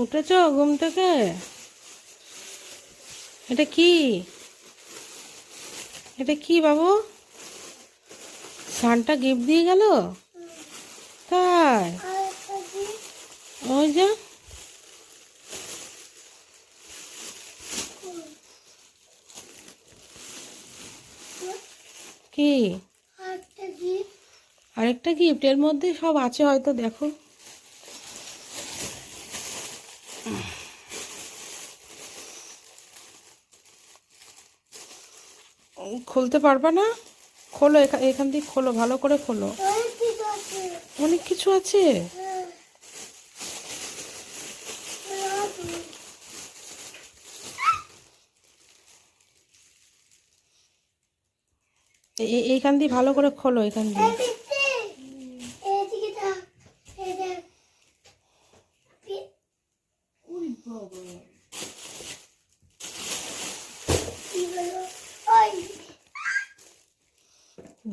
উঠেছ ঘুম থেকে? এটা কি? এটা কি বাবু? সানটা গিফট দিয়ে গেল? তাই? ওই যে কি আরেকটা গিফট, এর মধ্যে সব আছে হয়তো, দেখো। খুলতে পারবে না? খোলো, এখান থেকে খোলো, ভালো করে খোলো। অনেক কিছু আছে। এইখান দিয়ে ভালো করে খোলো, এখান দিয়ে।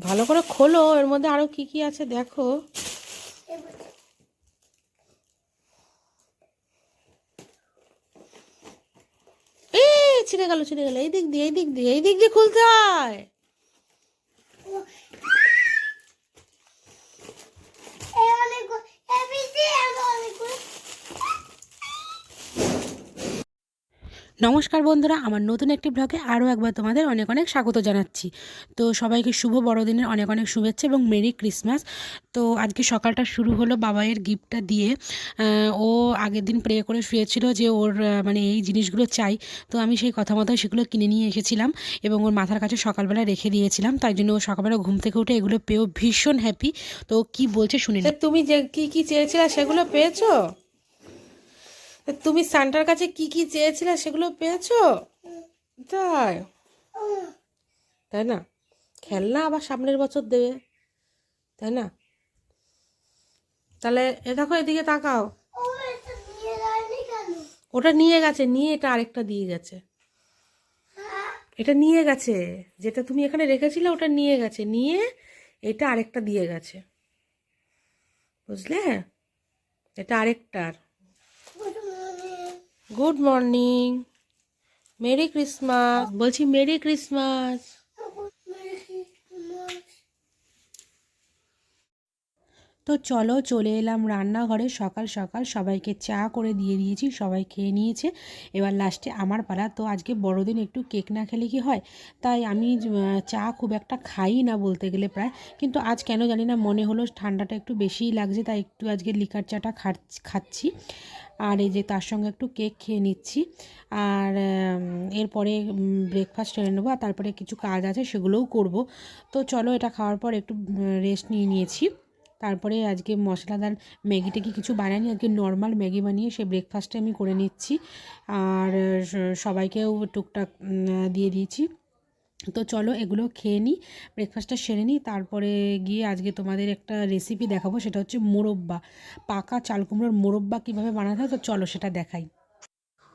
ভালো করে খোলো, এর মধ্যে আরো কি কি আছে দেখো। ছিঁড়ে গেল, ছিঁড়ে গেল। এই দিক দিয়ে, এই দিক দিয়ে, এই দিক দিয়ে খুলতে হয়। নমস্কার বন্ধুরা, আমার নতুন একটি ব্লগে আরও একবার তোমাদের অনেক অনেক স্বাগত জানাচ্ছি। তো সবাইকে শুভ বড়দিনের অনেক অনেক শুভেচ্ছা এবং মেরি ক্রিসমাস। তো আজকে সকালটা শুরু হলো বাবাইয়ের গিফটটা দিয়ে। ও আগের দিন প্রে করে শুয়েছিল যে ওর মানে এই জিনিসগুলো চাই। তো আমি সেই কথা মতো সেগুলো কিনে নিয়ে এসেছিলাম এবং ওর মাথার কাছে সকালবেলা রেখে দিয়েছিলাম। তাই জন্য ও সকালবেলা ঘুম থেকে উঠে এগুলো পেয়েও ভীষণ হ্যাপি। তো কি বলছে শুনে নিন। তুমি যে কি কি চেয়েছিলে সেগুলো পেয়েছো? তুমি সান্টার কাছে কি কি চেয়েছিলে সেগুলো পেয়েছো? তাই? তাই না? খেলনা আবার সামনের বছর দেবে, তাই না? তাহলে এ দেখো, এদিকে তাকাও। ওটা নিয়ে গেছে, নিয়ে এটা আরেকটা দিয়ে গেছে। এটা নিয়ে গেছে, যেটা তুমি এখানে রেখেছিলে ওটা নিয়ে গেছে, নিয়ে এটা আরেকটা দিয়ে গেছে, বুঝলে? এটা আরেকটার। Good morning, merry Christmas. বলছি মেরি ক্রিসমাস। তো চলো, চলে এলাম রান্নাঘরে। সকাল সকাল সবাইকে চা করে দিয়ে দিয়েছি, সবাই খেয়ে নিয়েছে। এবার লাস্টে আমার পালা। তো আজকে বড়দিন, একটু কেক না খেলে কি হয়? তাই আমি চা খুব একটা খাই না বলতে গেলে প্রায়, কিন্তু আজ কেন জানি না মনে হলো ঠান্ডাটা একটু বেশিই লাগছে, তাই একটু আজকে লিকার চাটা খাচ্ছি। আর এই যে তার সঙ্গে একটু কেক খেয়ে নিচ্ছি। আর এরপরে ব্রেকফাস্ট সেরে নেবো, আর তারপরে কিছু কাজ আছে সেগুলোও করব। তো চলো, এটা খাওয়ার পর একটু রেস্ট নিয়েছি। তারপরে আজকে মশলাদার ম্যাগি ট্যাগি কিছু বানাইনি, আজকে নর্মাল ম্যাগি বানিয়ে সে ব্রেকফাস্টে আমি করে নিচ্ছি। আর সবাইকেও টুকটাক দিয়ে দিয়েছি। তো চলো এগুলো খেয়ে নিই, ব্রেকফাস্টটা সেরে নিই, তারপরে গিয়ে আজকে তোমাদের একটা রেসিপি দেখাবো। সেটা হচ্ছে মোরব্বা, পাকা চাল কুমড়োর মোরব্বা কীভাবে বানাতে হয়। তো চলো সেটা দেখাই।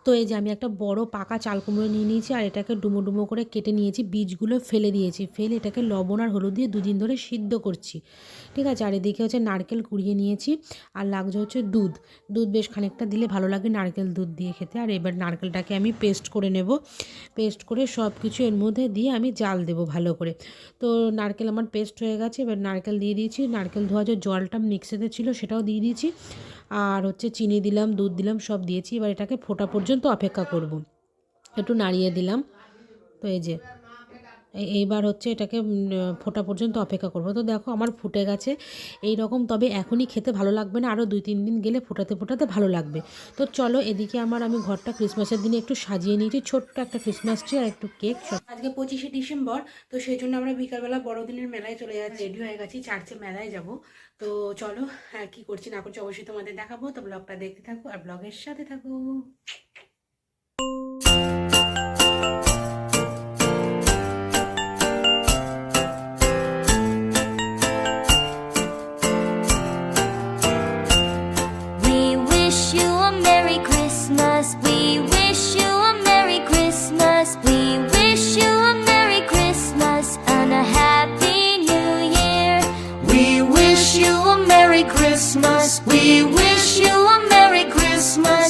তো এই যে আমি একটা বড় পাকা চাল কুমড়ো নিয়ে নিয়েছি, আর এটাকে ডুমো ডুমো করে কেটে নিয়েছি, বীজগুলো ফেলে দিয়েছি। ফেলে এটাকে লবণ আর হলুদ দিয়ে দুদিন ধরে সিদ্ধ করছি, ঠিক আছে। আর এদিকে হচ্ছে নারকেল কুড়িয়ে নিয়েছি, আর লাগছে হচ্ছে দুধ। দুধ বেশ খানিকটা দিলে ভালো লাগে নারকেল দুধ দিয়ে খেতে। আর এবার নারকেলটাকে আমি পেস্ট করে নেব। পেস্ট করে সব কিছু এর মধ্যে দিয়ে আমি জাল দেব ভালো করে। তো নারকেল আমার পেস্ট হয়ে গেছে, এবার নারকেল দিয়ে দিয়েছি। নারকেল ধোয়া যে জলটা মিক্সিতে ছিল সেটাও দিয়ে দিয়েছি, আর হচ্ছে চিনি দিলাম, দুধ দিলাম, সব দিয়েছি। এবার এটাকে ফোটা পর্যন্ত অপেক্ষা করব। একটু নাড়িয়ে দিলাম। তো এই যে এইবার হচ্ছে এটাকে ফোটা পর্যন্ত অপেক্ষা করব। তো দেখো আমার ফুটে গেছে এই রকম। তবে এখনই খেতে ভালো লাগবে না, আরও 2-3 দিন গেলে ফোটাতে ফোটাতে ভালো লাগবে। তো চলো, এদিকে আমি ঘরটা ক্রিসমাসের দিনে একটু সাজিয়ে নিয়েছি, ছোট্ট একটা ক্রিসমাস ট্রি আর একটু কেক। আজকে 25শে ডিসেম্বর, তো সেই জন্য আমরা বিকালবেলা বড়দিনের মেলায় চলে যাচ্ছি, রেডি হয়ে গেছি, চার্চে মেলায় যাব। তো চলো, হ্যাঁ, কী করছি না করছি অবশ্যই তোমাদের দেখাবো। তো ব্লগটা দেখতে থাকো আর ব্লগের সাথে থাকো। We wish you a Merry Christmas. We wish you a Merry Christmas. We wish you a Merry Christmas and a Happy New Year. We wish you a Merry Christmas. We wish you a Merry Christmas.